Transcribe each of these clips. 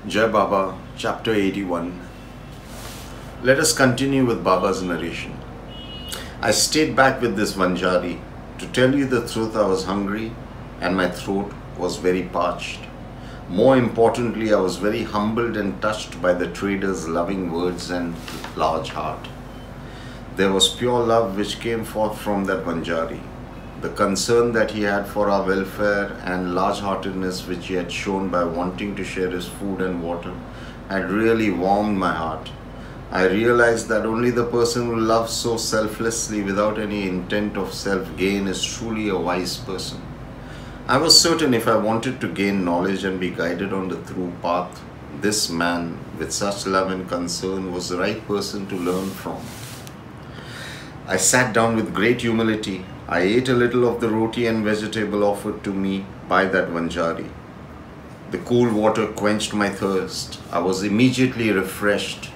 Jai Baba, Chapter 81. Let us continue with Baba's narration. I stayed back with this Vanjari. To tell you the truth, I was hungry and my throat was very parched. More importantly, I was very humbled and touched by the trader's loving words and large heart. There was pure love which came forth from that Vanjari. The concern that he had for our welfare and large-heartedness which he had shown by wanting to share his food and water had really warmed my heart. I realized that only the person who loves so selflessly without any intent of self-gain is truly a wise person. I was certain if I wanted to gain knowledge and be guided on the true path, this man with such love and concern was the right person to learn from. I sat down with great humility. I ate a little of the roti and vegetable offered to me by that Vanjari. The cool water quenched my thirst. I was immediately refreshed.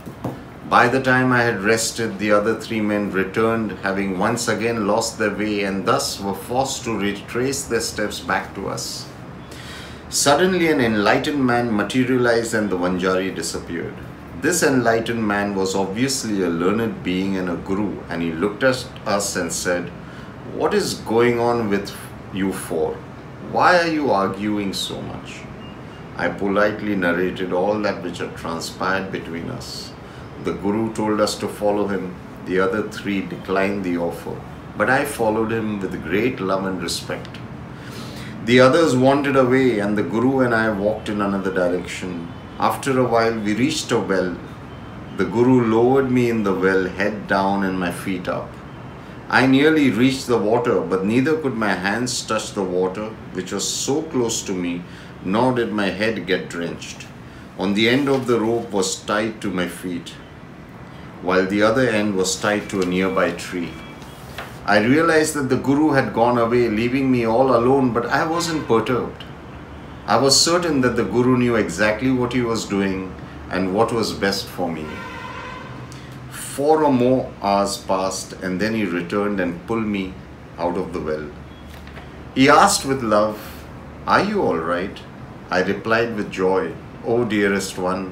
By the time I had rested, the other three men returned, having once again lost their way and thus were forced to retrace their steps back to us. Suddenly an enlightened man materialized and the Vanjari disappeared. This enlightened man was obviously a learned being and a guru, and he looked at us and said, "What is going on with you four? Why are you arguing so much?" I politely narrated all that which had transpired between us. The guru told us to follow him. The other three declined the offer, but I followed him with great love and respect. The others wandered away and the guru and I walked in another direction. After a while we reached a well. The guru lowered me in the well, head down and my feet up. I nearly reached the water, but neither could my hands touch the water, which was so close to me, nor did my head get drenched. On the end of the rope was tied to my feet, while the other end was tied to a nearby tree. I realized that the guru had gone away, leaving me all alone, but I wasn't perturbed. I was certain that the guru knew exactly what he was doing and what was best for me. 4 or more hours passed and then he returned and pulled me out of the well. He asked with love, "Are you all right?" I replied with joy, "Oh dearest one,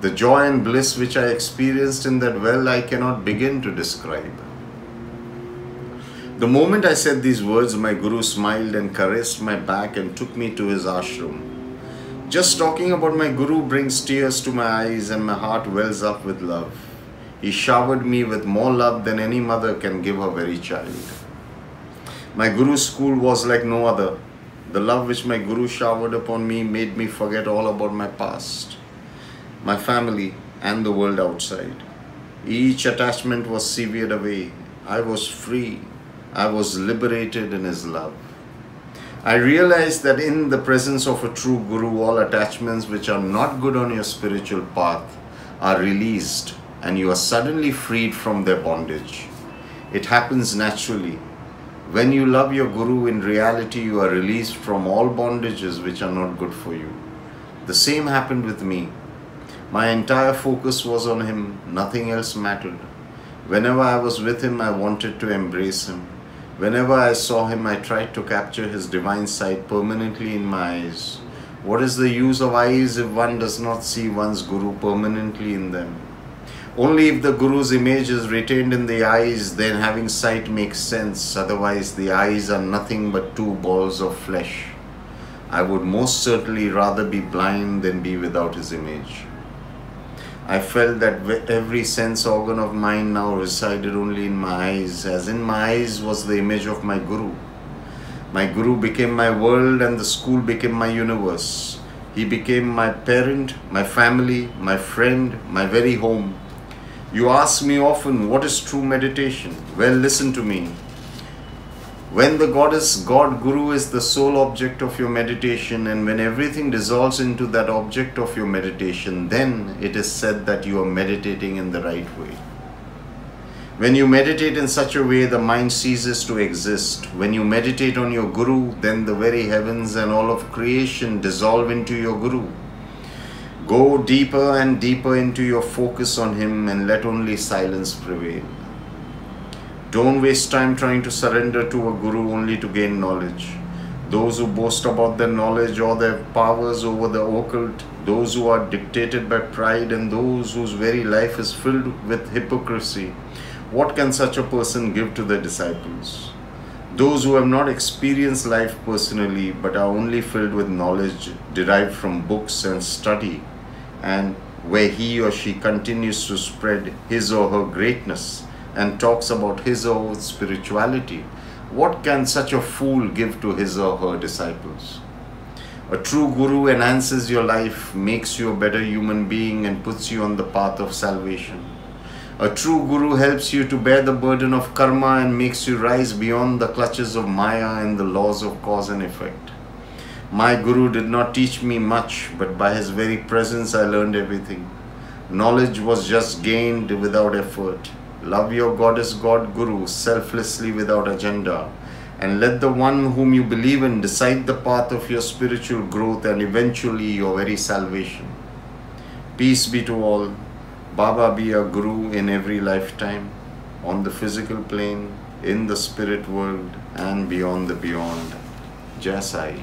the joy and bliss which I experienced in that well I cannot begin to describe." The moment I said these words, my guru smiled and caressed my back and took me to his ashram. Just talking about my guru brings tears to my eyes and my heart wells up with love. He showered me with more love than any mother can give her very child. My guru's school was like no other. The love which my guru showered upon me made me forget all about my past, my family and the world outside. Each attachment was severed away. I was free. I was liberated in his love. I realized that in the presence of a true guru, all attachments which are not good on your spiritual path are released and you are suddenly freed from their bondage. It happens naturally. When you love your guru, in reality you are released from all bondages which are not good for you. The same happened with me. My entire focus was on him. Nothing else mattered. Whenever I was with him, I wanted to embrace him. Whenever I saw him, I tried to capture his divine sight permanently in my eyes. What is the use of eyes if one does not see one's guru permanently in them? Only if the guru's image is retained in the eyes, then having sight makes sense. Otherwise, the eyes are nothing but two balls of flesh. I would most certainly rather be blind than be without his image. I felt that every sense organ of mine now resided only in my eyes, as in my eyes was the image of my guru. My guru became my world and the school became my universe. He became my parent, my family, my friend, my very home. You ask me often, what is true meditation? Well, listen to me. When the goddess, God, Guru is the sole object of your meditation, and when everything dissolves into that object of your meditation, then it is said that you are meditating in the right way. When you meditate in such a way, the mind ceases to exist. When you meditate on your Guru, then the very heavens and all of creation dissolve into your Guru. Go deeper and deeper into your focus on him and let only silence prevail. Don't waste time trying to surrender to a guru only to gain knowledge. those who boast about their knowledge or their powers over the occult, those who are dictated by pride, and those whose very life is filled with hypocrisy, what can such a person give to their disciples? Those who have not experienced life personally but are only filled with knowledge derived from books and study, and where he or she continues to spread his or her greatness and talks about his or her spirituality, what can such a fool give to his or her disciples? A true guru enhances your life, makes you a better human being, and puts you on the path of salvation. A true guru helps you to bear the burden of karma and makes you rise beyond the clutches of Maya and the laws of cause and effect. My guru did not teach me much, but by his very presence I learned everything. Knowledge was just gained without effort. Love your goddess God Guru selflessly without agenda, and let the one whom you believe in decide the path of your spiritual growth and eventually your very salvation. Peace be to all. Baba be a guru in every lifetime, on the physical plane, in the spirit world, and beyond the beyond. Jai Sai.